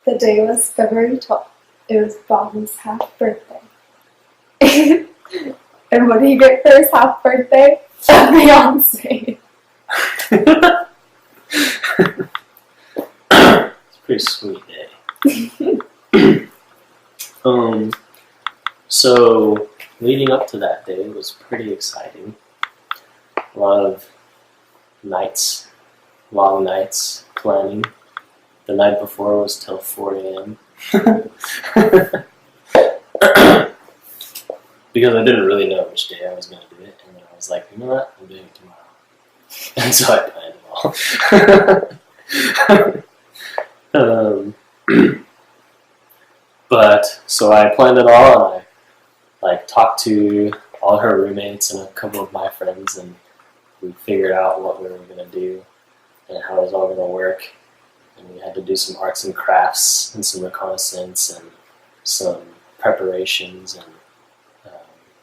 The day was February 12th. It was Bobby's half birthday. And what did he get for his half birthday? A fiance. It's a pretty sweet day. So leading up to that day was pretty exciting. A lot of nights, long nights planning. The night before was till 4 a.m. Because I didn't really know which day I was going to do it, and then I was like, you know what, I'm doing it tomorrow. And so I planned it all. But so I planned it all, and I talked to all her roommates and a couple of my friends, and we figured out what we were going to do and how it was all going to work. And we had to do some arts and crafts and some reconnaissance and some preparations and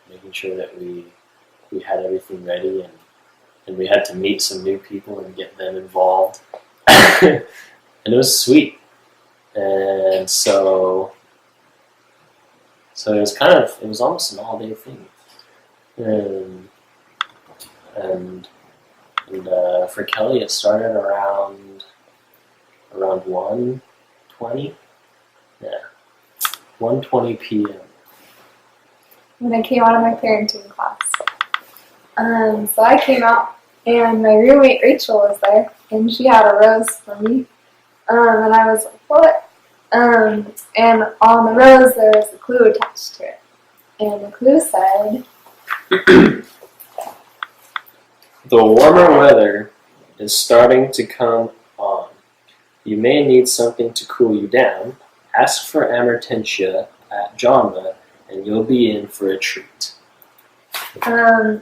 making sure that we had everything ready, and we had to meet some new people and get them involved. And it was sweet. And so it was almost an all-day thing. And for Kelly, it started around 1:20. Yeah, 1:20 p.m. When I came out of my parenting class. So I came out, and my roommate Rachel was there, and she had a rose for me. And I was like, what? And on the rose there was a clue attached to it. And the clue said, the warmer weather is starting to come on. You may need something to cool you down. Ask for Amortentia at Jamba, and you'll be in for a treat. It's okay.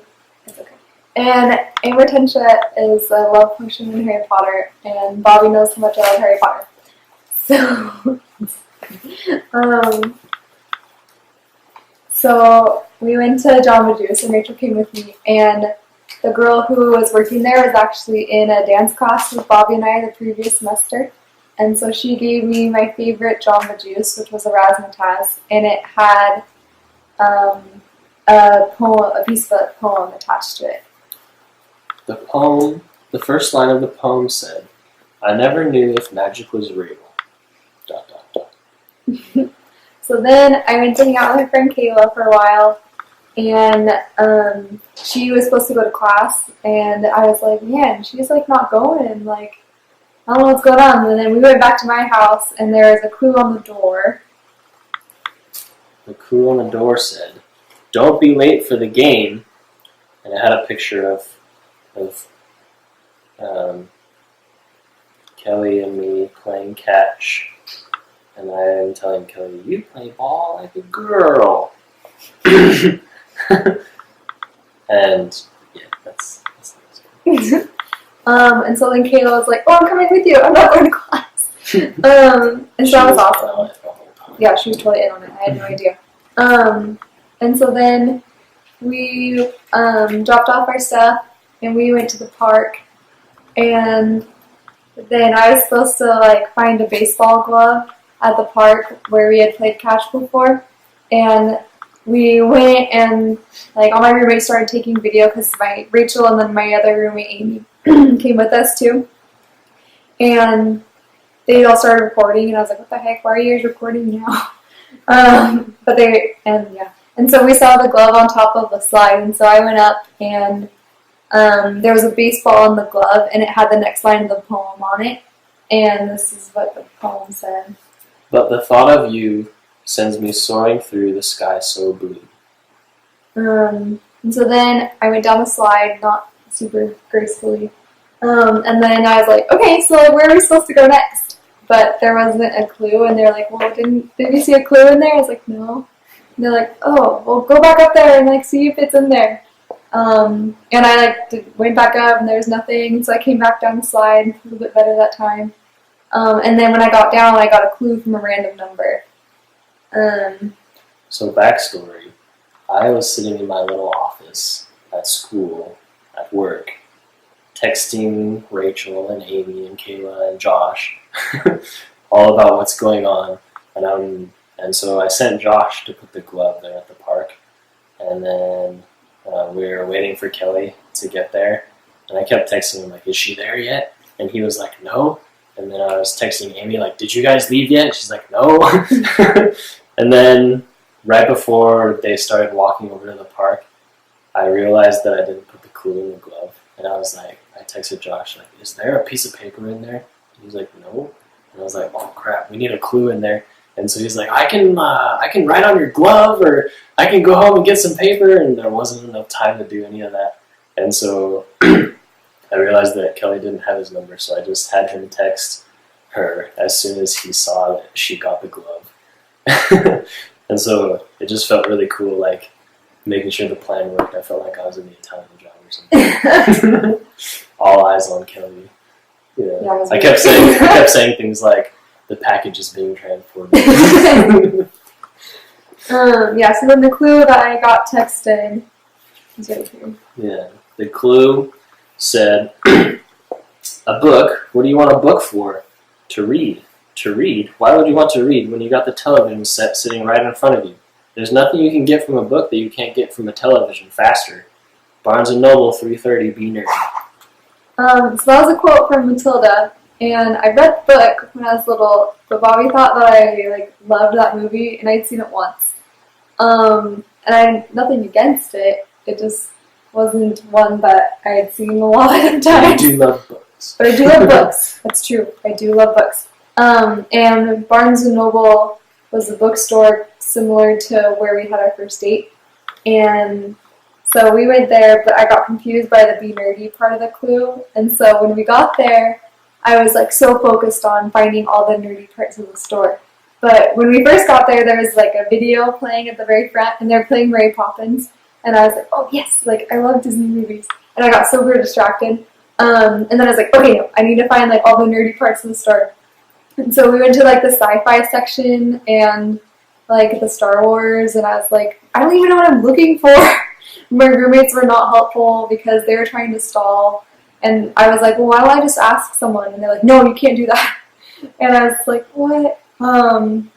And Amortentia is a love potion in Harry Potter, and Bobby knows how much I love Harry Potter. So we went to Jamba Juice, and Rachel came with me, and the girl who was working there was actually in a dance class with Bobby and I the previous semester. And so she gave me my favorite Jamba Juice, which was a razzmatazz, and it had a piece of a poem attached to it. The first line of the poem said, I never knew if magic was real. ... So then I went to hang out with my friend Kayla for a while, and she was supposed to go to class, and I was like, man, she's like not going, like, I don't know what's going on. And then we went back to my house, and there was a clue on the door. The clue on the door said, don't be late for the game. And it had a picture of Kelly and me playing catch. And I am telling Kelly, you play ball like a girl. And yeah, that's nice. And so then Kayla was like, oh, I'm coming with you. I'm not going to class. And so that was awesome. Yeah, she was totally in on it. I had no idea. And so then we dropped off our stuff, and we went to the park. And then I was supposed to like find a baseball glove at the park where we had played catch before. And we went, and like all my roommates started taking video because my Rachel and then my other roommate Amy came with us too. And they all started recording, and I was like, what the heck, why are you guys recording now? And so we saw the glove on top of the slide, and so I went up, and there was a baseball in the glove, and it had the next line of the poem on it, and this is what the poem said. But the thought of you sends me soaring through the sky so blue. And so then I went down the slide, not super gracefully, and then I was like, okay, so like, where are we supposed to go next? But there wasn't a clue, and they're like, well, did you see a clue in there? I was like, no. And they're like, oh, well, go back up there and like see if it's in there. And I went back up, and there was nothing, so I came back down the slide, a little bit better that time. And then when I got down, I got a clue from a random number. So backstory, I was sitting in my little office at school, at work, texting Rachel and Amy and Kayla and Josh all about what's going on. And so I sent Josh to put the glove there at the park, and then we were waiting for Kelli to get there, and I kept texting him like, "Is she there yet?" And he was like, "No." And then I was texting Amy like, "Did you guys leave yet?" And she's like, "No." And then right before they started walking over to the park, I realized that I didn't put the clue in the glove, and I was like, I texted Josh like, "Is there a piece of paper in there?" And he's like, "No." And I was like, "Oh crap, we need a clue in there." And so he's like, I can write on your glove, or I can go home and get some paper, and there wasn't enough time to do any of that. And so I realized that Kelli didn't have his number, so I just had him text her as soon as he saw that she got the glove. And so it just felt really cool, like making sure the plan worked. I felt like I was in the Italian Job or something. All eyes on Kelli. Yeah, I kept saying things like, the package is being transported. Yeah, so then the clue that I got texted is right here. Yeah, the clue said, a book. What do you want a book for? To read. To read? Why would you want to read when you got the television set sitting right in front of you? There's nothing you can get from a book that you can't get from a television faster. Barnes & Noble, 330, be nerdy. So that was a quote from Matilda. And I read the book when I was little, but Bobby thought that I loved that movie, and I'd seen it once. And I had nothing against it. It just wasn't one that I had seen a lot of times. You do love books. But I do love books. That's true. I do love books. And Barnes & Noble was a bookstore similar to where we had our first date. And so we went there, but I got confused by the be nerdy part of the clue. And so when we got there, I was so focused on finding all the nerdy parts of the store. But when we first got there, there was a video playing at the very front, and they were playing Mary Poppins. And I was like, oh yes, I love Disney movies. And I got super distracted. And then I was like, okay, no, I need to find all the nerdy parts of the store. And so we went to the sci-fi section and the Star Wars, and I was like, I don't even know what I'm looking for. My roommates were not helpful because they were trying to stall. And I was like, well, why don't I just ask someone? And they're like, no, you can't do that. And I was like, what? And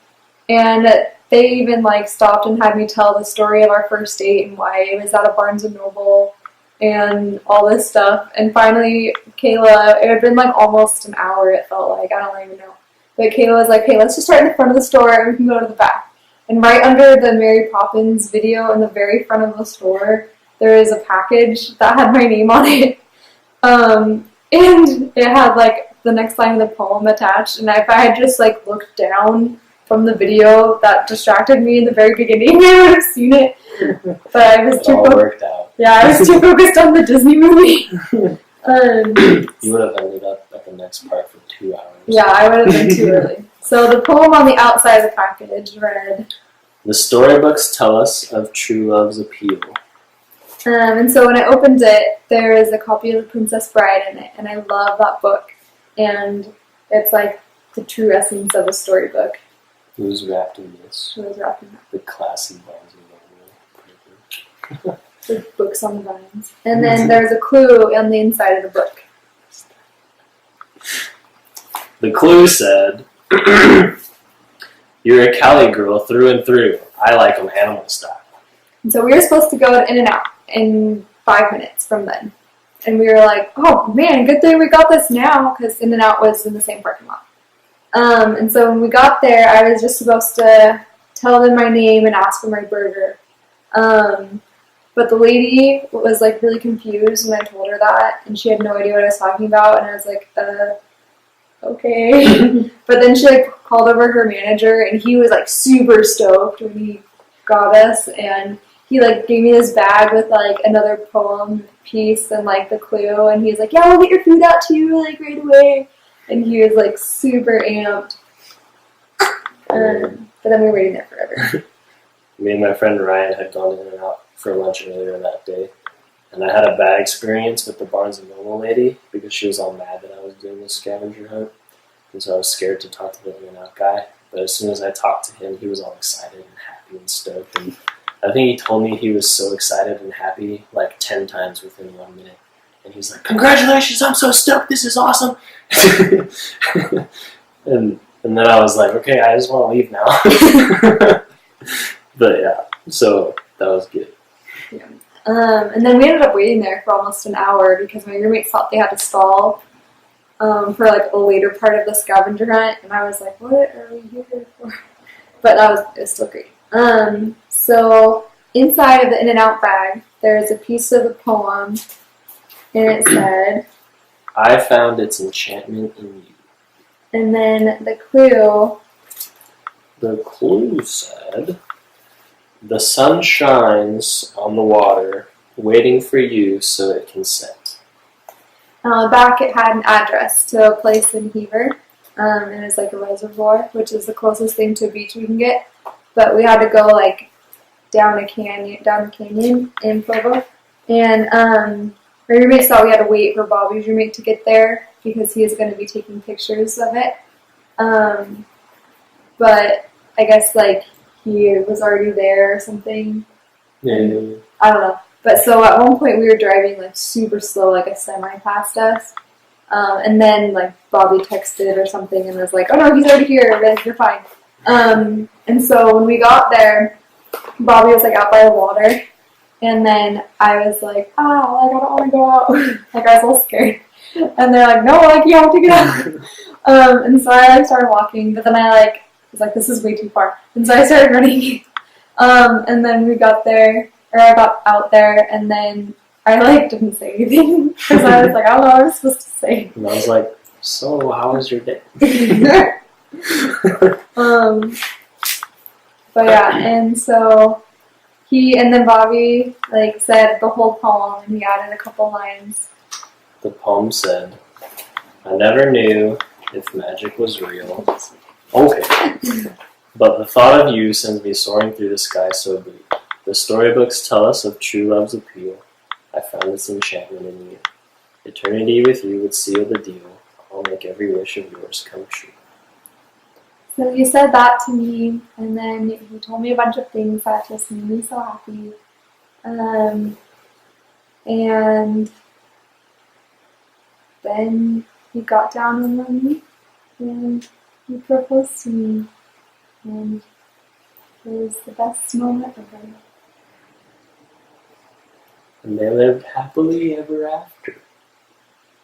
they even stopped and had me tell the story of our first date and why it was at a Barnes & Noble and all this stuff. And finally, Kayla, it had been almost an hour, it felt like. I don't even know. But Kayla was like, hey, let's just start in the front of the store and we can go to the back. And right under the Mary Poppins video in the very front of the store, there is a package that had my name on it. And it had the next line of the poem attached, and if I had just looked down from the video that distracted me in the very beginning, I would have seen it. But I was too worked out. Yeah, I was too focused on the Disney movie. You would have ended up at the next part for 2 hours. Yeah, I would have been too early. So the poem on the outside of the package read, the storybooks tell us of true love's appeal. And so when I opened it, there is a copy of The Princess Bride in it, and I love that book. And it's the true essence of a storybook. It was wrapped in this. It was wrapped in that. The classy Barnes & Noble. The books on the vines. And then there's a clue on the inside of the book. The clue said, you're a Cali girl through and through. I like them animal style. And so we were supposed to go to In-N-Out in 5 minutes from then. And we were like, oh man, good thing we got this now, because In-N-Out was in the same parking lot. And so when we got there, I was just supposed to tell them my name and ask for my burger. But the lady was really confused when I told her that, and she had no idea what I was talking about, and I was like, okay. But then she called over her manager, and he was super stoked when he got us, and he gave me this bag with another poem piece and the clue, and he was like, yeah, we'll get your food out to you right away. And he was super amped. But then we were waiting there forever. Me and my friend Ryan had gone in and out for lunch earlier that day, and I had a bad experience with the Barnes & Noble lady because she was all mad that I was doing this scavenger hunt, and so I was scared to talk to the In-N-Out guy. But as soon as I talked to him, he was all excited and happy and stoked, and I think he told me he was so excited and happy 10 times within 1 minute. And he's like, congratulations, I'm so stoked, this is awesome. and And then I was like, okay, I just want to leave now. But yeah, so that was good. Yeah. And then we ended up waiting there for almost an hour because my roommates thought they had to stall for like a later part of the scavenger hunt, and I was like, what are we here for? But it was still great. So inside of the In-N-Out bag, there's a piece of the poem, and it said, I found its enchantment in you. And then the clue. The clue said, the sun shines on the water, waiting for you so it can set. Back it had an address to a place in Heber, and it's like a reservoir, which is the closest thing to a beach we can get. But we had to go like down the canyon in Provo, and my roommates thought we had to wait for Bobby's roommate to get there because he is going to be taking pictures of it. But I guess like he was already there or something. Yeah. I don't know. But so at one point we were driving like super slow, like a semi passed us. And then like Bobby texted or something and was like, oh no, he's already here, like, you're fine. And so when we got there, Bobby was like out by the water. And then I was like, like I don't want to go out. Like I was a little scared. And they're like, no, like you have to get out. And so I like started walking, but then I was like, this is way too far. And so I started running. And then we got there, or I got out there, and then I like didn't say anything because I was like, I don't know what I was supposed to say. And I was like, so how was your day? But yeah, and so and then Bobby like said the whole poem, and he added a couple lines. The poem said, I never knew if magic was real. Okay. But the thought of you sends me soaring through the sky so blue. The storybooks tell us of true love's appeal. I found this enchantment in you. Eternity with you would seal the deal. I'll make every wish of yours come true. So he said that to me, and then he told me a bunch of things that just made me so happy. And then he got down on me, and he proposed to me, and it was the best moment ever. And they lived happily ever after.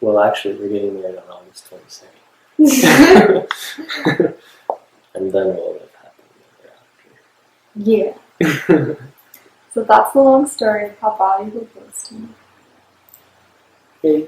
Well, actually, we're getting married on August 22nd. And then we'll live happily ever after. Yeah. So that's the long story of how Bobby proposed to me. Okay.